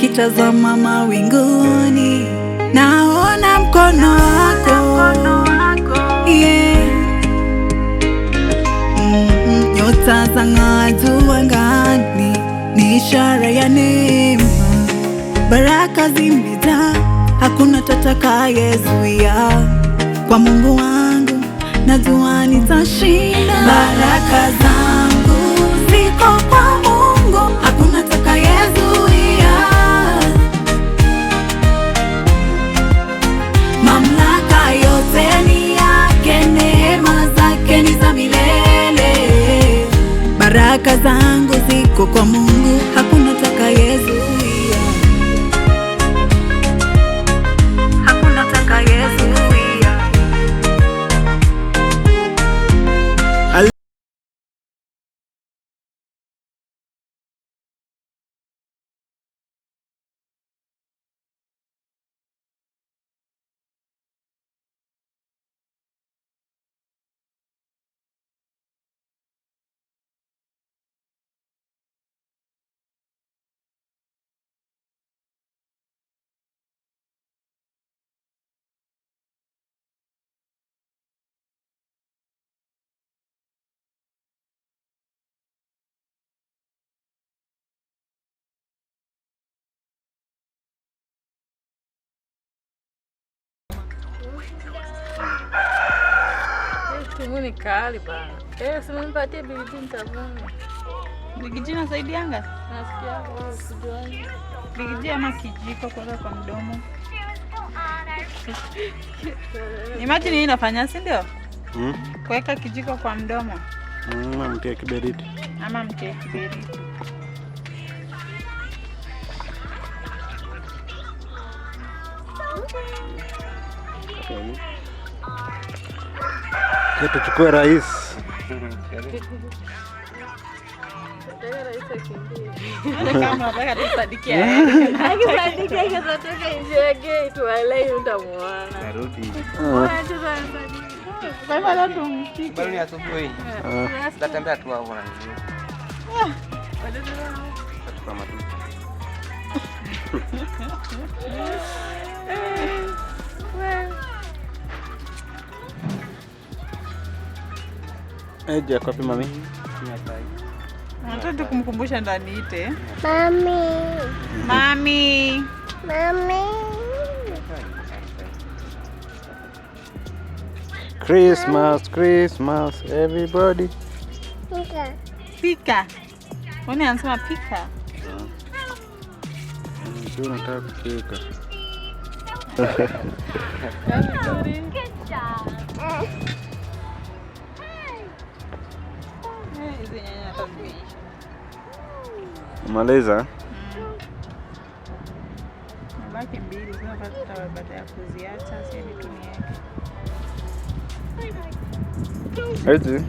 nikitazama mawinguni naona mkono wako, yeah. Nyota zang'aa juu angani, ni ishara ya neema. Baraka zimejaa, hakuna tutakayezuia. Kwa Mungu wangu najua nitashinda. Baraka zangu ziko kwa Mungu, hakuna tutakayezuia. Mamlaka yote ni yake, neema zake ni za milele. Baraka zangu ziko kwa Mungu, hakuna tutakayezuia. Hakuna tutakayezuia. Ni kali bana. Simpatie Bigiji nitavuna. Bigiji nasaidianga? Nasikia wewe usijui. Bigiji ama kijiko kwa mdomo. Imagine hii inafanya, si ndio? Kuweka kijiko kwa mdomo. Mtie kiberiti. Ama mtie kiberiti. Tuchukue rais. Kama nataka tusadikia. Akisadikia kesatoka nje ya gate wala utamuona. Narudi. Baba la tumshike. Bado ni asubuhi. Tutatembea tu hapo na nini. Tutachukua matunda. Eje kwa pima mimi. Nataka tukumkumbusha ndani ite. Mami. Christmas, everybody. Pika. Wani anasema pika. Sio nataka kupika. Maliza. Mabaki mbili sasa pata baada ya kuziacha sasa nitumie. Eti.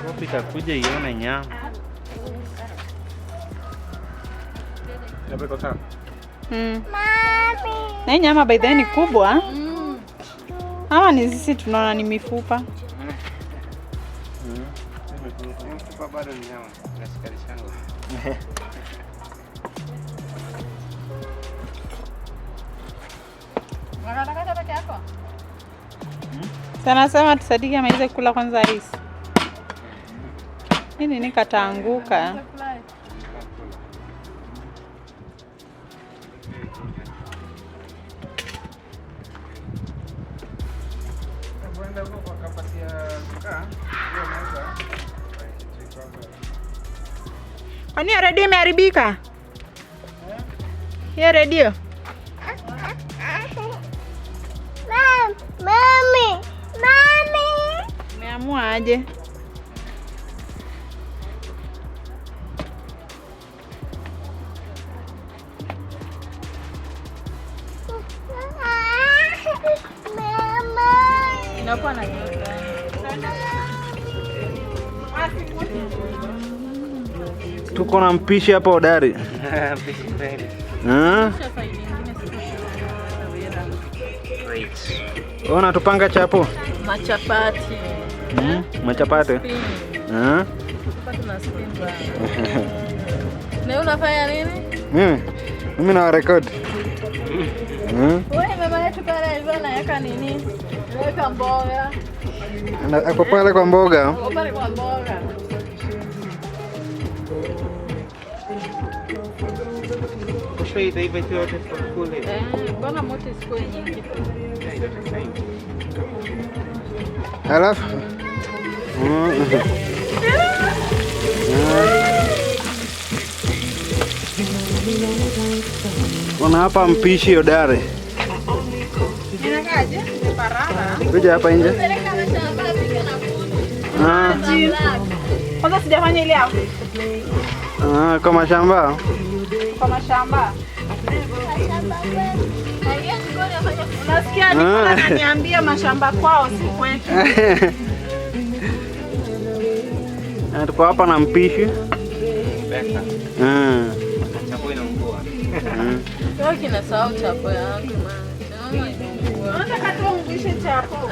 Kopi takuja ione nyama. Yabeko sana. Na nyama by the way ni kubwa. Hawa ni sisi tunaona ni mifupa. Mifupa bado ni nyama. Nasikarishana. Unataka peke yako? Sana sema tusadiki amaize kula kwanza rice. Nini nikataanguka. Kwani redio imeharibika? Hiyo redio? Mami. Umeamua aje? Inakuwa na joto. Tuko na mpishi hapa hodari. Mpishi kweli. Unatupanga chapo? Machapati. Machapati. Chapati na spin. Na unafanya nini? Mimi na record. Wewe mama yetu pale alikuwa anaweka nini? Anaweka mboga. Hapo pale kwa mboga. Hapo pale kwa mboga. Kushoi hivi yote kule. Bwana moto siko nyingi. Alafu Ona hapa mpishi hodari. Inakaje? Parara. Kuja hapa nje. Kwanza sijafanya ile hapo. Kwa mashamba. Kwa mashamba. Unasikia niko ananiambia mashamba kwao si kwetu. Tuko hapa na mpishi. Chapo inaungua. Sio kinasahau chapo yangu maana. Nataka tu ungushe chapo.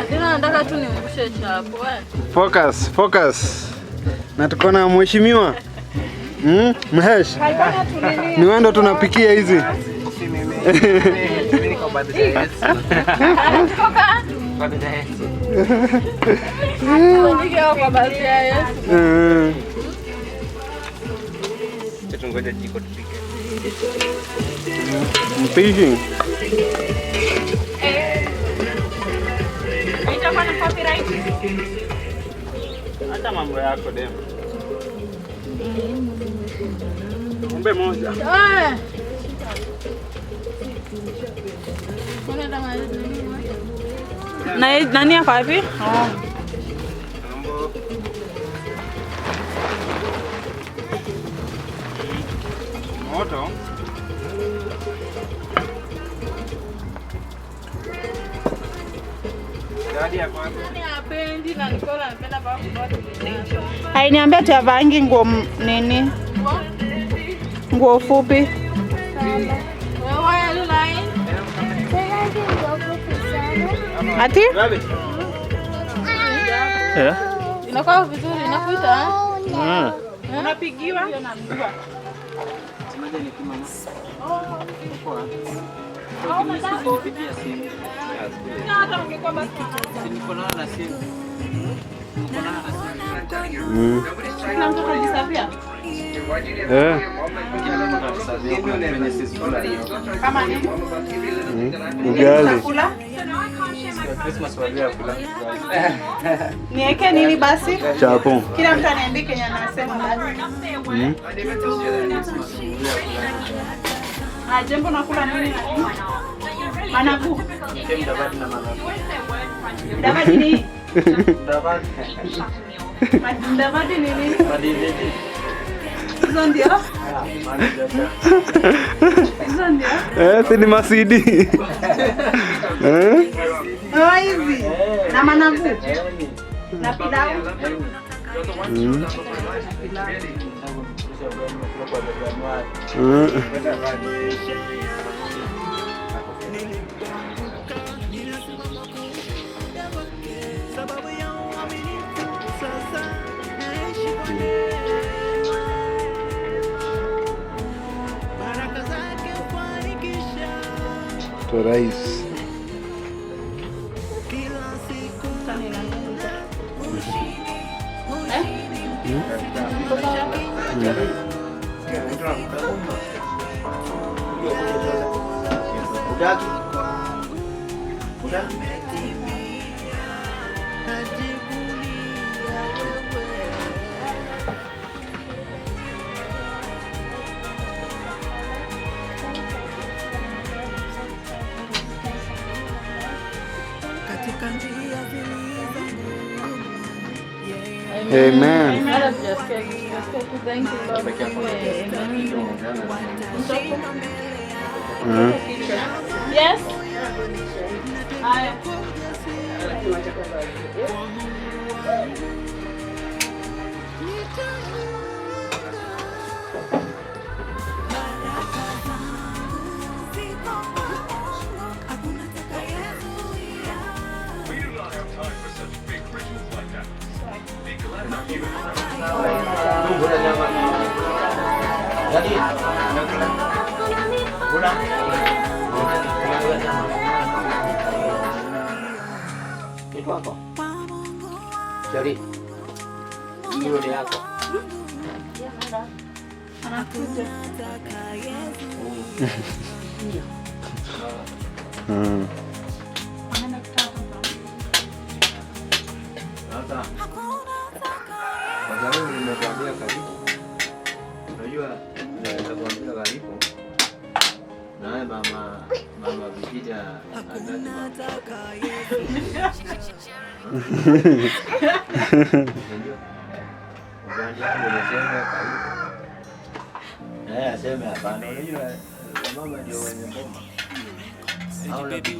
Tena nataka tu niungushe chapo. Focus. Na tuko na mheshimiwa. Mhesh. Ni wewe ndo tunapikia hizi. Mimi niko baada ya Yesu. Baada ya Yesu. Ndio kwa baadhi ya Yesu. Tungoja jiko tupike. Mpishi. Haitakuwa na copyright. Hata mambo yako dem. Ng'ombe moja. Na nani yako wapi? Moto. Dadi yako wapi? Hapendi na Nicola anapenda baba kutoa. Hainiambia tavangi nguo nini? Nguo fupi. Wewe line. Ati? Inakuwa vizuri, inakuita. Unapigiwa? Ugali. Niweke nini basi? Chapo. Kila mtu aniambie kenye anasema basi. Jembo nakula nini? Managu. Mdavadi ni? Mdavadi ni nini? Hizo ndio? Hizo ndio? Si ni masidi. Hizi. Na managu. Na pilau. Rais. Amen. Yes. Itu apa? Jadi hiyo ni yako. Anakuja. Sasa kwa sababu nimekuambia karibu, unajua naweza kuambia karibu naye mama Vijija aseme hapana. Unajua mama ndio wenye ngoma. Wakati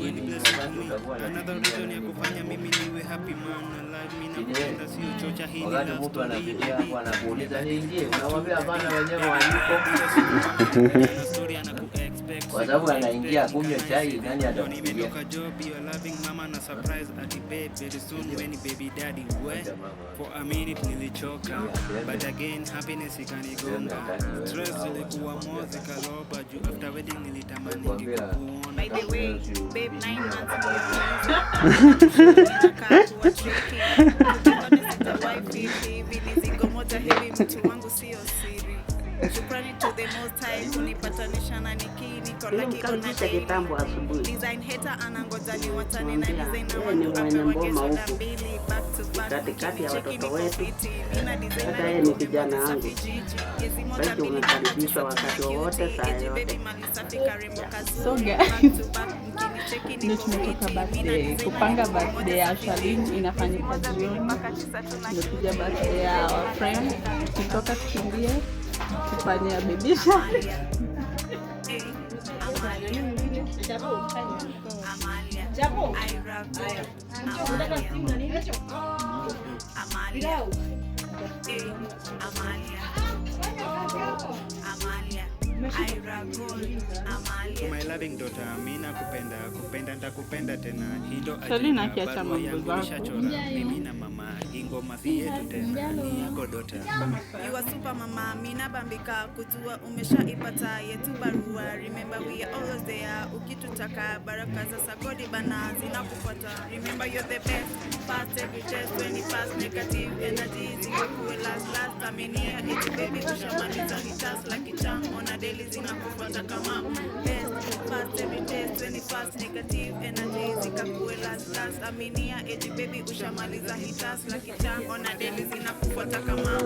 mtu anapitia hapo anakuuliza niingie, unamwambia hapana, wenyewe waliko. Kwa sababu anaingia kunywa chai, nani atakupigia? Babe, 9 months Shukrani to the most high kunipatanisha na niko lucky on a day. Kitambo asubuhi. Design hater anangoja ni watani na design na Ni watu mwenye hapa ngoma wagesha huku. mbili back to back. Katikati ya watoto wetu. Ina design Hata yeye ni kijana wangu. Basi unakaribishwa wakati wowote, saa yote. So guys, ndio tumetoka birthday. Kupanga birthday ya Shalin inafanyika jioni. Tumekuja birthday ya our friend. Kutoka tukimbie kufanya baby shower. My loving daughter, mimi nakupenda nitakupenda tena. Hindo Shalin akiacha mambo zako. Mimi na mama ingoma yetu tena ni yako daughter. You are super mama, mina bambika kutua umeshaipata yetu barua. Remember we are always there. Ukitutaka baraka za sagodi bana zinakufuata. Remember you're the best. Fast every test when you pass negative energy zinakuwe last aminia. It's baby ushamaliza hitas like chang on a daily zinakufuata kama best. Fast every test when you pass negative energy zikakuwe last aminia. It's baby ushamaliza hitas like chang on a daily zinakufuata kama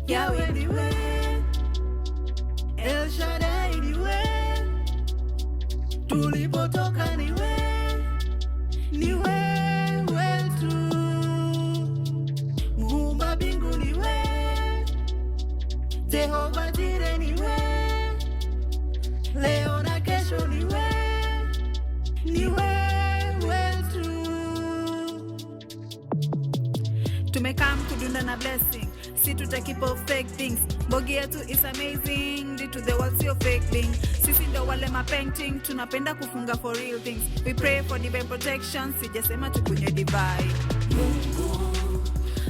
Yahweh niwe, El Shaddai niwe, tulipotoka niwe wetu, Muumba mbingu niwe, Jehova Jireh niwe, leo na kesho niwe wetu. Tumekam kudunda na blessing. See to take keep of fake things. Bogi yetu is amazing. Due to the world see of fake things. Sisi ndo wale ma painting. Tunapenda kufunga for real things. We pray for divine protection. Sijasema tukunye divine.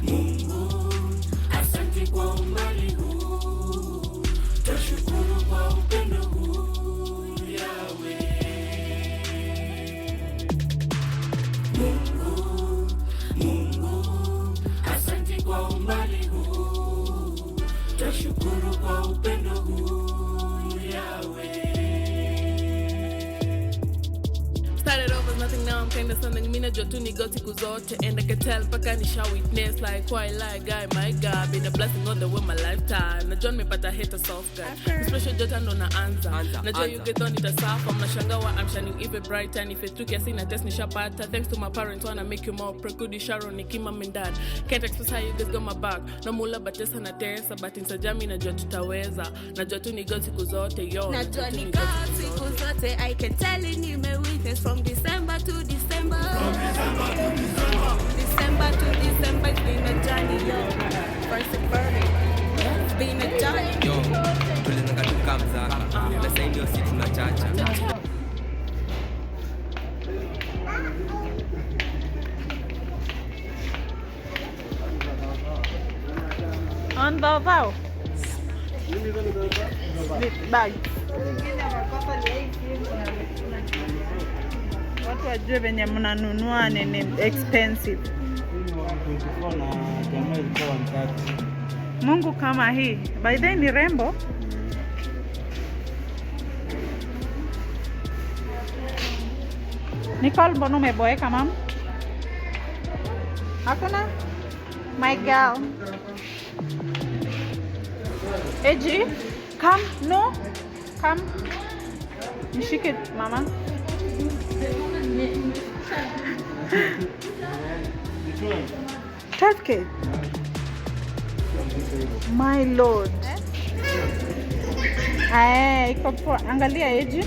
Mungu, asante kwa umbali huu. Tashukuru kwa upendo huu. some kind of something mina jua tu ni God siku zote. And I can tell paka nisha witness like why lie guy my God been a blessing all the way my lifetime. Na John mepata hate soft guy special jota ndo na anza. Najua you get on it a safa mnashangawa I'm shining even brighter. And if it took a sina test nishapata. Thanks to my parents wanna make you more prekudi Sharon nikima mindad. Can't express how you guys got my back. No mula batesa na tesa but in sajami najua tutaweza. Najua tu ni God siku zote yo. Najua ni God siku zote. I can tell you ni me witness from December to December. From December to December. December to December it's been a journey yo. First and burning. It's been a journey yo. Tulinanga tukamzaka. Na sasa ndio sisi tunachacha. On bao. Bag. Watu wajue venye mnanunua ni expensive. Mungu kama hii. By the way ni rembo. Nicole mbona umeboeka mam? Hakuna? My girl. Eji, come, no, come. Nishike mama. $12K. My lord. Iko poa. Angalia Eji.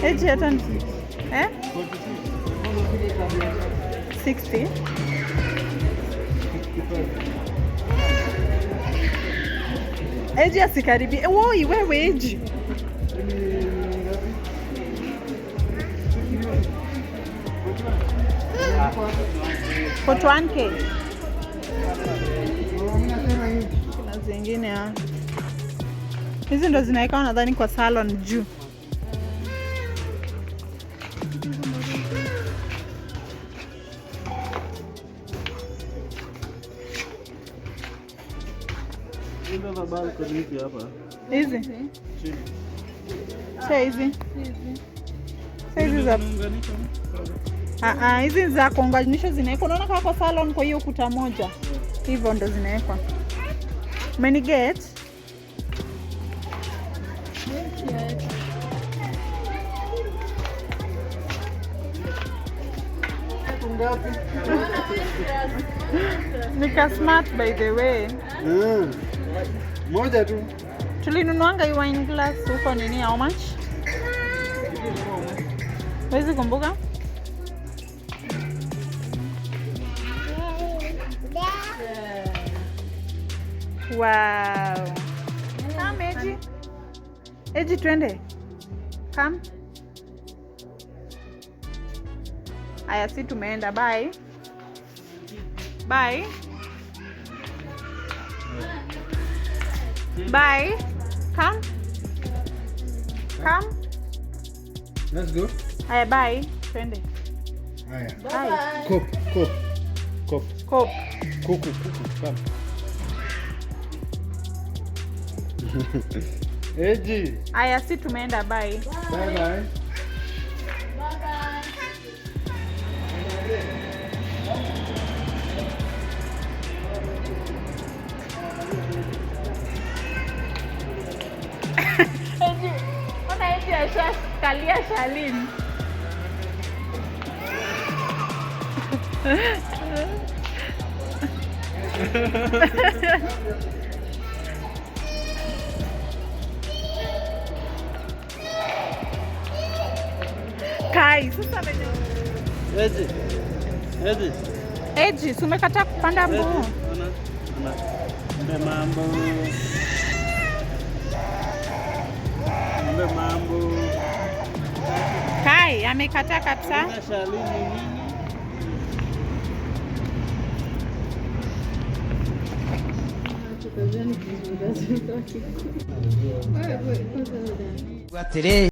Eji hata 60. Eji asikaribie. Woi wewe Eji. For 1K. Kuna zingine hizi ndo zinaika nadhani kwa salon juu. Hizi hizi za kuunganisha zinawekwa. Unaona kama kwa salon kwa hiyo ukuta moja. Hivyo ndo zinawekwa. Many get. Nika smart by the way. Moja tu. Tulinunuanga hii wine glass huko nini how much? Wezi kumbuka? Wow. Come Eji. Eji twende. Come. Aya si tumeenda. Bye. Bye. Bye. Come. Come. Let's go. Aya bye. Twende. Aya. Bye. Kop. Kuku. Come. Eji. Aya si tumeenda. Bye. Bye. Eji ashakalia Shalini. Kai, sasa Eji, umekataa kupanda mguu. Mambo. Kai, amekataa kabisa. Shalini nini?